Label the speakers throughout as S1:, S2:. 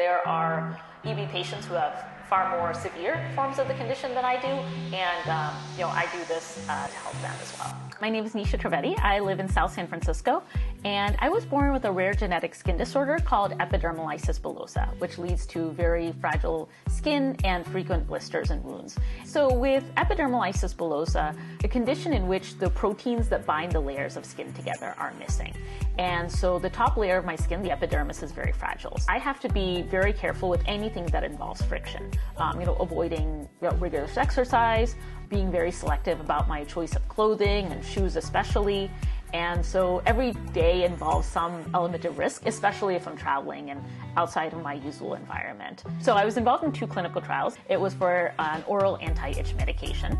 S1: There are EB patients who have far more severe forms of the condition than I do, and I do this to help them as well. My name is Nisha Trivedi. I live in South San Francisco, and I was born with a rare genetic skin disorder called epidermolysis bullosa, which leads to very fragile skin and frequent blisters and wounds. So with epidermolysis bullosa, a condition in which the proteins that bind the layers of skin together are missing. And so the top layer of my skin, the epidermis, is very fragile. I have to be very careful with anything that involves friction, avoiding rigorous exercise, being very selective about my choice of clothing and shoes especially. And so every day involves some element of risk, especially if I'm traveling and outside of my usual environment. So I was involved in 2 clinical trials. It was for an oral anti-itch medication,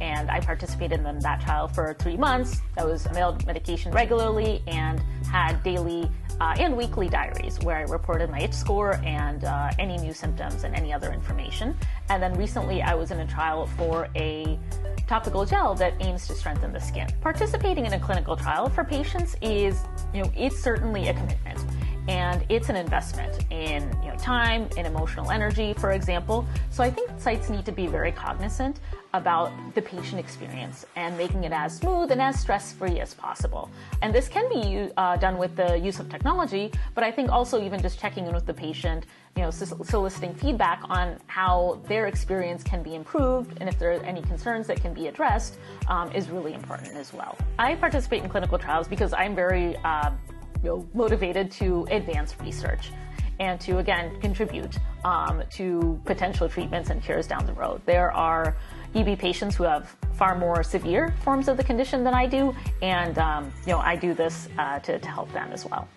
S1: and I participated in that trial for 3 months. I was mailed medication regularly and had daily and weekly diaries where I reported my itch score and any new symptoms and any other information. And then recently I was in a trial for a topical gel that aims to strengthen the skin. Participating in a clinical trial for patients is, it's certainly a commitment, and it's an investment in time and emotional energy, for example. So I think sites need to be very cognizant about the patient experience and making it as smooth and as stress-free as possible. And this can be done with the use of technology, but I think also even just checking in with the patient, soliciting feedback on how their experience can be improved and if there are any concerns that can be addressed is really important as well. I participate in clinical trials because I'm very motivated to advance research and to, again, contribute to potential treatments and cures down the road. There are EB patients who have far more severe forms of the condition than I do, and I do this to help them as well.